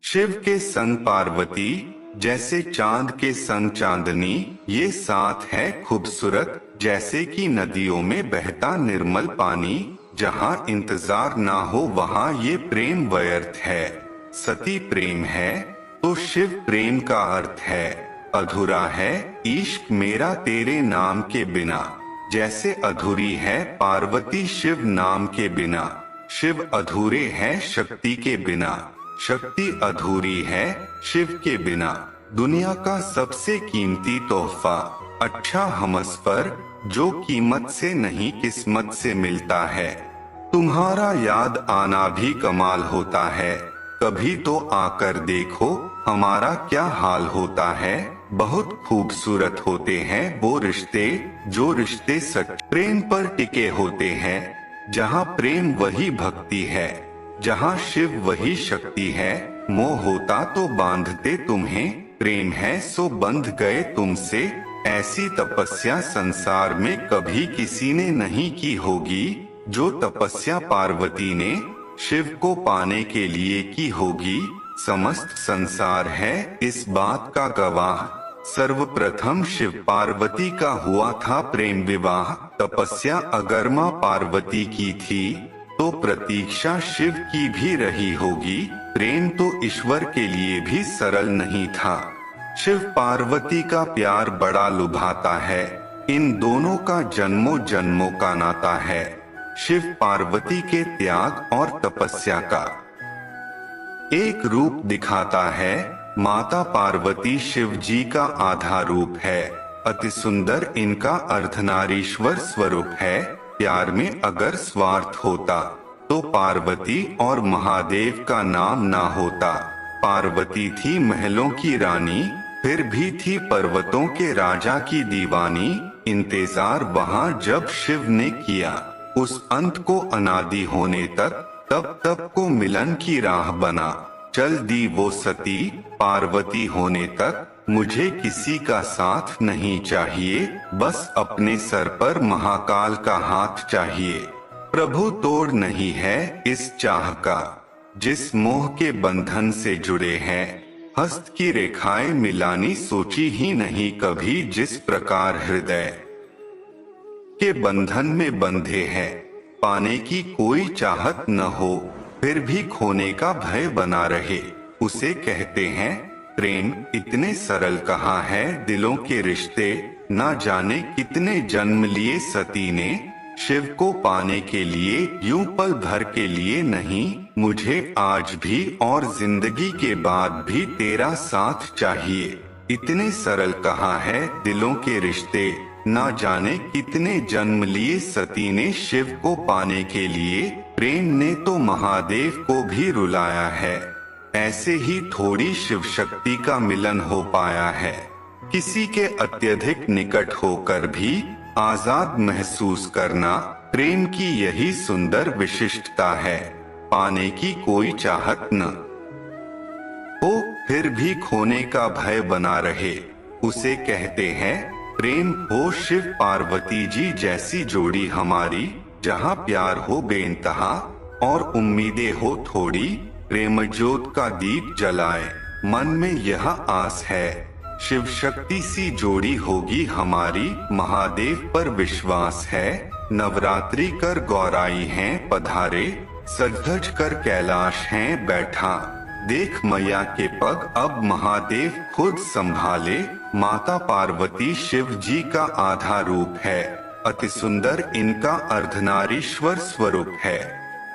शिव के संग पार्वती, जैसे चांद के संग चांदनी, ये साथ है खूबसूरत जैसे कि नदियों में बहता निर्मल पानी। जहाँ इंतजार ना हो वहाँ ये प्रेम व्यर्थ है। सती प्रेम है तो शिव प्रेम का अर्थ है। अधूरा है इश्क मेरा तेरे नाम के बिना, जैसे अधूरी है पार्वती शिव नाम के बिना। शिव अधूरे हैं शक्ति के बिना, शक्ति अधूरी है शिव के बिना। दुनिया का सबसे कीमती तोहफा अच्छा हमस पर, जो कीमत से नहीं किस्मत से मिलता है। तुम्हारा याद आना भी कमाल होता है, कभी तो आकर देखो हमारा क्या हाल होता है। बहुत खूबसूरत होते हैं वो रिश्ते, जो रिश्ते सच प्रेम पर टिके होते हैं। जहाँ प्रेम वही भक्ति है, जहाँ शिव वही शक्ति है। मोह होता तो बांधते तुम्हें, प्रेम है सो बंध गए तुमसे। ऐसी तपस्या संसार में कभी किसी ने नहीं की होगी, जो तपस्या पार्वती ने शिव को पाने के लिए की होगी। समस्त संसार है इस बात का गवाह, सर्वप्रथम शिव पार्वती का हुआ था प्रेम विवाह। तपस्या अगर माँ पार्वती की थी तो प्रतीक्षा शिव की भी रही होगी। प्रेम तो ईश्वर के लिए भी सरल नहीं था। शिव पार्वती का प्यार बड़ा लुभाता है, इन दोनों का जन्मों जन्मों का नाता है। शिव पार्वती के त्याग और तपस्या का एक रूप दिखाता है। माता पार्वती शिव जी का आधा रूप है, अति सुंदर इनका अर्धनारीश्वर स्वरूप है। प्यार में अगर स्वार्थ होता तो पार्वती और महादेव का नाम ना होता। पार्वती थी महलों की रानी, फिर भी थी पर्वतों के राजा की दीवानी। इंतजार वहाँ जब शिव ने किया, उस अंत को अनादि होने तक, तब तब को मिलन की राह बना। चल दी वो सती पार्वती होने तक, मुझे किसी का साथ नहीं चाहिए, बस अपने सर पर महाकाल का हाथ चाहिए। प्रभु तोड़ नहीं है इस चाह का, जिस मोह के बंधन से जुड़े हैं। हस्त की रेखाएं मिलानी सोची ही नहीं कभी, जिस प्रकार हृदय के बंधन में बंधे हैं। पाने की कोई चाहत न हो, फिर भी खोने का भय बना रहे, उसे कहते हैं प्रेम। इतने सरल कहाँ है दिलों के रिश्ते, ना जाने कितने जन्म लिए सती ने शिव को पाने के लिए। यूं पल भर के लिए नहीं, मुझे आज भी और जिंदगी के बाद भी तेरा साथ चाहिए। इतने सरल कहाँ है दिलों के रिश्ते, ना जाने कितने जन्म लिए सती ने शिव को पाने के लिए। प्रेम ने तो महादेव को भी रुलाया है, ऐसे ही थोड़ी शिव शक्ति का मिलन हो पाया है। किसी के अत्यधिक निकट होकर भी आजाद महसूस करना, प्रेम की यही सुंदर विशिष्टता है। पाने की कोई चाहत न हो, फिर भी खोने का भय बना रहे, उसे कहते हैं प्रेम। हो शिव पार्वती जी जैसी जोड़ी हमारी, जहाँ प्यार हो बेइंतहा और उम्मीदें हो थोड़ी। प्रेम ज्योत का दीप जलाए, मन में यह आस है, शिव शक्ति सी जोड़ी होगी हमारी। महादेव पर विश्वास है, नवरात्रि कर गौराई हैं पधारे, सज धज कर कैलाश हैं बैठा। देख मैया के पग अब महादेव खुद संभाले। माता पार्वती शिव जी का आधा रूप है, अति सुंदर इनका अर्धनारीश्वर स्वरूप है।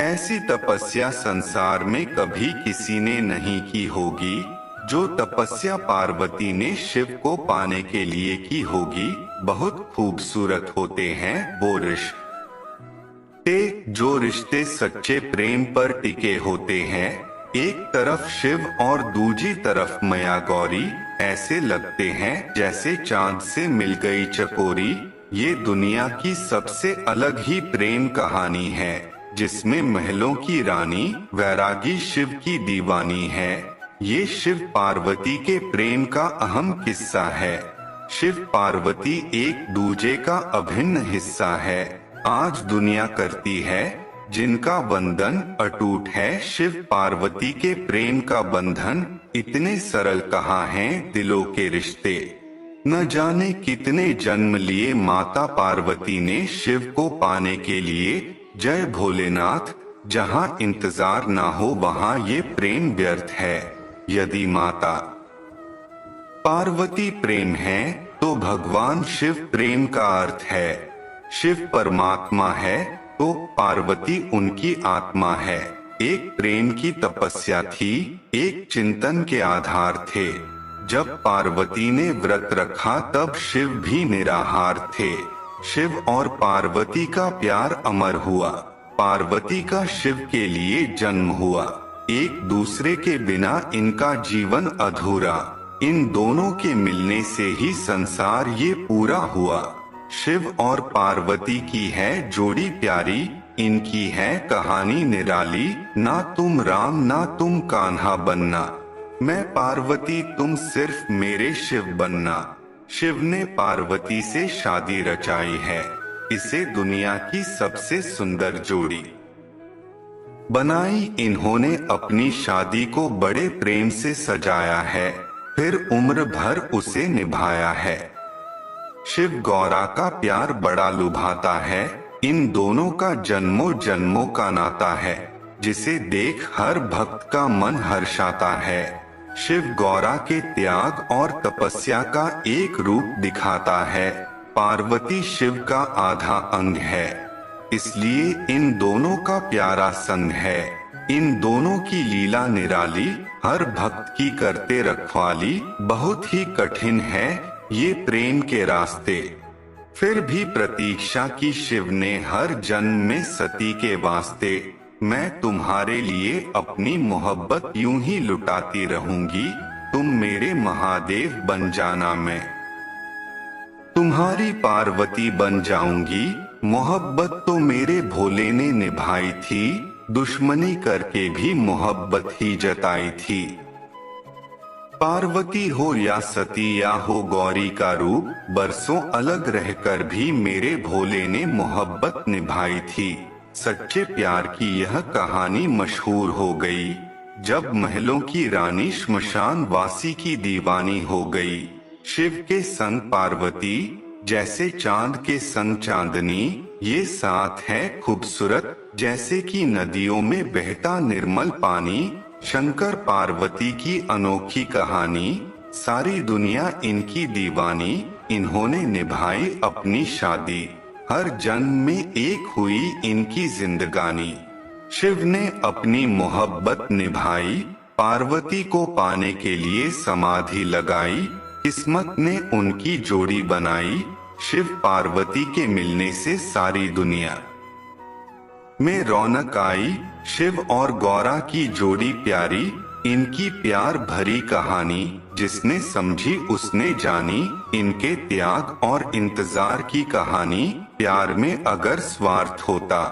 ऐसी तपस्या संसार में कभी किसी ने नहीं की होगी, जो तपस्या पार्वती ने शिव को पाने के लिए की होगी। बहुत खूबसूरत होते हैं वो रिश्ते, जो रिश्ते सच्चे प्रेम पर टिके होते हैं। एक तरफ शिव और दूसरी तरफ मैया गौरी, ऐसे लगते हैं जैसे चांद से मिल गई चकोरी। ये दुनिया की सबसे अलग ही प्रेम कहानी है, जिसमें महलों की रानी वैरागी शिव की दीवानी है। ये शिव पार्वती के प्रेम का अहम किस्सा है। शिव पार्वती एक दूजे का अभिन्न हिस्सा है। आज दुनिया करती है जिनका बंधन अटूट है। शिव पार्वती के प्रेम का बंधन इतने सरल कहाँ हैं दिलों के रिश्ते। न जाने कितने जन्म लिए माता पार्वती ने शिव को पाने के लिए। जय भोलेनाथ, जहाँ इंतजार ना हो वहाँ ये प्रेम व्यर्थ है। यदि माता पार्वती प्रेम है तो भगवान शिव प्रेम का अर्थ है। शिव परमात्मा है तो पार्वती उनकी आत्मा है। एक प्रेम की तपस्या थी, एक चिंतन के आधार थे। जब पार्वती ने व्रत रखा तब शिव भी निराहार थे। शिव और पार्वती का प्यार अमर हुआ। पार्वती का शिव के लिए जन्म हुआ। एक दूसरे के बिना इनका जीवन अधूरा। इन दोनों के मिलने से ही संसार ये पूरा हुआ। शिव और पार्वती की है जोड़ी प्यारी, इनकी है कहानी निराली। ना तुम राम ना तुम कान्हा बनना, मैं पार्वती तुम सिर्फ मेरे शिव बनना। शिव ने पार्वती से शादी रचाई है, इसे दुनिया की सबसे सुंदर जोड़ी बनाई। इन्होंने अपनी शादी को बड़े प्रेम से सजाया है, फिर उम्र भर उसे निभाया है। शिव गौरा का प्यार बड़ा लुभाता है। इन दोनों का जन्मों जन्मों का नाता है, जिसे देख हर भक्त का मन हर्षाता है। शिव गौरा के त्याग और तपस्या का एक रूप दिखाता है। पार्वती शिव का आधा अंग है, इसलिए इन दोनों का प्यारा संग है। इन दोनों की लीला निराली, हर भक्त की करते रखवाली। बहुत ही कठिन है ये प्रेम के रास्ते, फिर भी प्रतीक्षा की शिव ने हर जन्म में सती के वास्ते। मैं तुम्हारे लिए अपनी मोहब्बत यूं ही लुटाती रहूंगी, तुम मेरे महादेव बन जाना, मैं तुम्हारी पार्वती बन जाऊंगी। मोहब्बत तो मेरे भोले ने निभाई थी, दुश्मनी करके भी मोहब्बत ही जताई थी। पार्वती हो या सती या हो गौरी का रूप, बरसों अलग रहकर भी मेरे भोले ने मोहब्बत निभाई थी। सच्चे प्यार की यह कहानी मशहूर हो गई, जब महलों की रानी श्मशान वासी की दीवानी हो गई। शिव के संग पार्वती, जैसे चांद के संग चांदनी, ये साथ है खूबसूरत जैसे कि नदियों में बहता निर्मल पानी। शंकर पार्वती की अनोखी कहानी, सारी दुनिया इनकी दीवानी। इन्होंने निभाई अपनी शादी, हर जन्म में एक हुई इनकी जिंदगानी। शिव ने अपनी मोहब्बत निभाई, पार्वती को पाने के लिए समाधि लगाई। किस्मत ने उनकी जोड़ी बनाई, शिव पार्वती के मिलने से सारी दुनिया में रौनक आई। शिव और गौरा की जोड़ी प्यारी, इनकी प्यार भरी कहानी, जिसने समझी उसने जानी। इनके त्याग और इंतजार की कहानी, प्यार में अगर स्वार्थ होता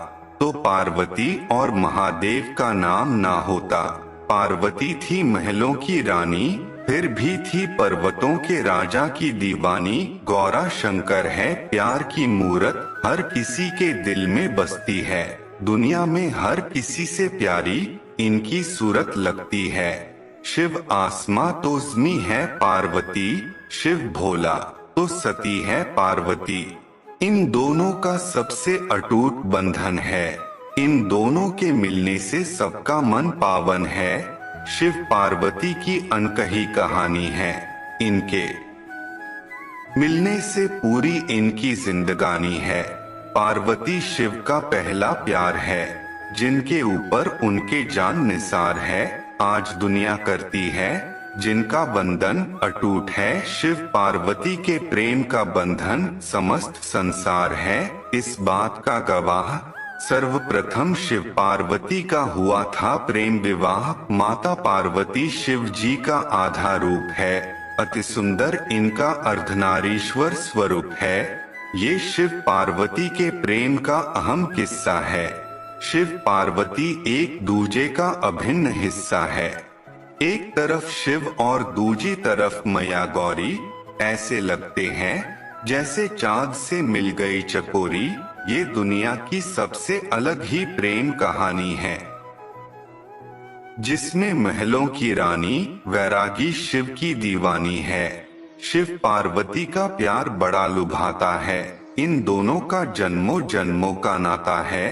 तो पार्वती और महादेव का नाम ना होता। पार्वती थी महलों की रानी, फिर भी थी पर्वतों के राजा की दीवानी। गौरा शंकर है प्यार की मूरत, हर किसी के दिल में बसती है। दुनिया में हर किसी से प्यारी इनकी सूरत लगती है। शिव आसमां तो ज़मीं है पार्वती, शिव भोला तो सती है पार्वती। इन दोनों का सबसे अटूट बंधन है, इन दोनों के मिलने से सबका मन पावन है। शिव पार्वती की अनकही कहानी है, इनके मिलने से पूरी इनकी जिंदगानी है। पार्वती शिव का पहला प्यार है, जिनके ऊपर उनके जान निसार है। आज दुनिया करती है जिनका बंधन अटूट है। शिव पार्वती के प्रेम का बंधन समस्त संसार है, इस बात का गवाह। सर्वप्रथम शिव पार्वती का हुआ था प्रेम विवाह। माता पार्वती शिव जी का आधा रूप है, अति सुंदर इनका अर्धनारीश्वर स्वरूप है। ये शिव पार्वती के प्रेम का अहम किस्सा है। शिव पार्वती एक दूजे का अभिन्न हिस्सा है। एक तरफ शिव और दूसरी तरफ मैया गौरी, ऐसे लगते हैं जैसे चांद से मिल गई चकोरी। ये दुनिया की सबसे अलग ही प्रेम कहानी है, जिसमें महलों की रानी वैरागी शिव की दीवानी है। शिव पार्वती का प्यार बड़ा लुभाता है, इन दोनों का जन्मों जन्मों का नाता है।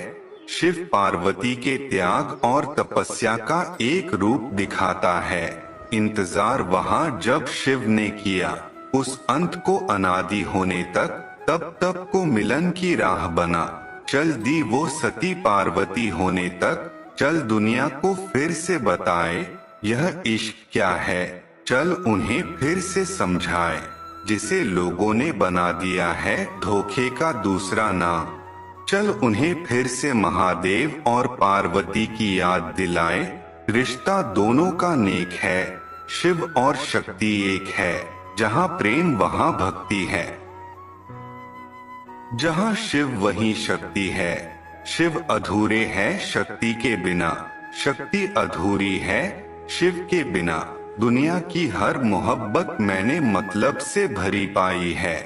शिव पार्वती के त्याग और तपस्या का एक रूप दिखाता है। इंतजार वहाँ जब शिव ने किया, उस अंत को अनादि होने तक, तब तब को मिलन की राह बना। चल दी वो सती पार्वती होने तक, चल दुनिया को फिर से बताए यह इश्क क्या है। चल उन्हें फिर से समझाए, जिसे लोगों ने बना दिया है धोखे का दूसरा नाम। चल उन्हें फिर से महादेव और पार्वती की याद दिलाए। रिश्ता दोनों का नेक है, शिव और शक्ति एक है। जहाँ प्रेम वहाँ भक्ति है, जहाँ शिव वहीं शक्ति है। शिव अधूरे है शक्ति के बिना, शक्ति अधूरी है शिव के बिना। दुनिया की हर मोहब्बत मैंने मतलब से भरी पाई है।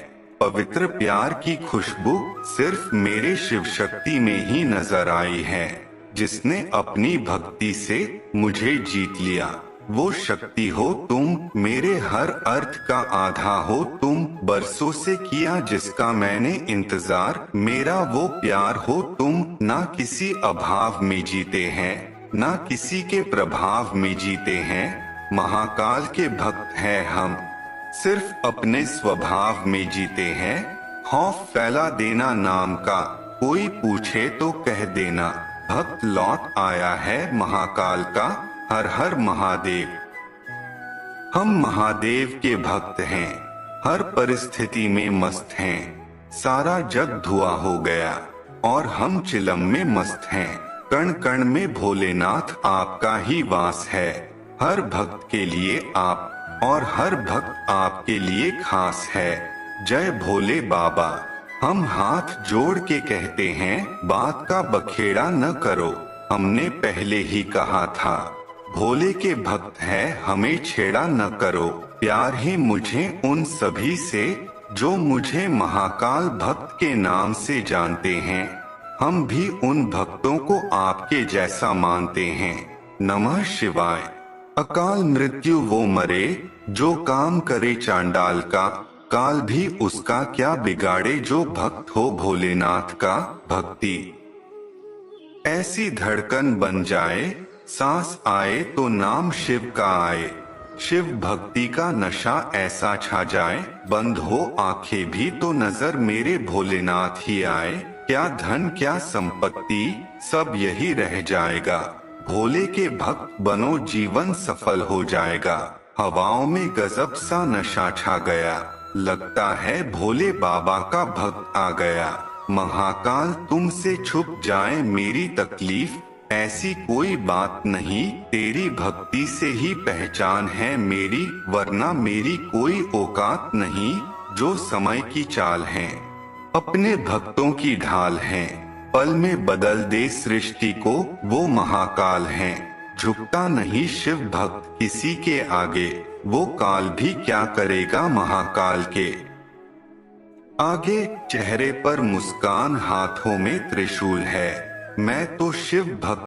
पवित्र प्यार की खुशबू सिर्फ मेरे शिव शक्ति में ही नजर आई है। जिसने अपनी भक्ति से मुझे जीत लिया, वो शक्ति हो तुम। मेरे हर अर्थ का आधा हो तुम। बरसों से किया जिसका मैंने इंतजार, मेरा वो प्यार हो तुम। ना किसी अभाव में जीते हैं, ना किसी के प्रभाव में जीते हैं। महाकाल के भक्त हैं हम, सिर्फ अपने स्वभाव में जीते हैं। खौफ फैला देना नाम का, कोई पूछे तो कह देना। भक्त लौट आया है महाकाल का, हर हर महादेव। हम महादेव के भक्त हैं, हर परिस्थिति में मस्त हैं। सारा जग धुआं हो गया और हम चिलम में मस्त हैं। कण कण में भोलेनाथ आपका ही वास है। हर भक्त के लिए आप और हर भक्त आपके लिए खास है। जय भोले बाबा। हम हाथ जोड़ के कहते हैं, बात का बखेड़ा न करो। हमने पहले ही कहा था, भोले के भक्त है हमें छेड़ा न करो। प्यार है मुझे उन सभी से, जो मुझे महाकाल भक्त के नाम से जानते हैं। हम भी उन भक्तों को आपके जैसा मानते हैं। नमः शिवाय। अकाल मृत्यु वो मरे, जो काम करे चांडाल का। काल भी उसका क्या बिगाड़े, जो भक्त हो भोलेनाथ का। भक्ति ऐसी धड़कन बन जाए, सांस आए तो नाम शिव का आए। शिव भक्ति का नशा ऐसा छा जाए, बंद हो आंखें भी तो नजर मेरे भोलेनाथ ही आए। क्या धन क्या संपत्ति, सब यही रह जाएगा। भोले के भक्त बनो, जीवन सफल हो जाएगा। हवाओं में गजब सा नशा छा गया, लगता है भोले बाबा का भक्त आ गया। महाकाल तुमसे छुप जाए मेरी तकलीफ, ऐसी कोई बात नहीं। तेरी भक्ति से ही पहचान है मेरी, वरना मेरी कोई औकात नहीं। जो समय की चाल है, अपने भक्तों की ढाल है। पल में बदल दे सृष्टि को, वो महाकाल हैं। झुकता नहीं शिव भक्त किसी के आगे, वो काल भी क्या करेगा महाकाल के आगे। चेहरे पर मुस्कान, हाथों में त्रिशूल है। मैं तो शिव भक्त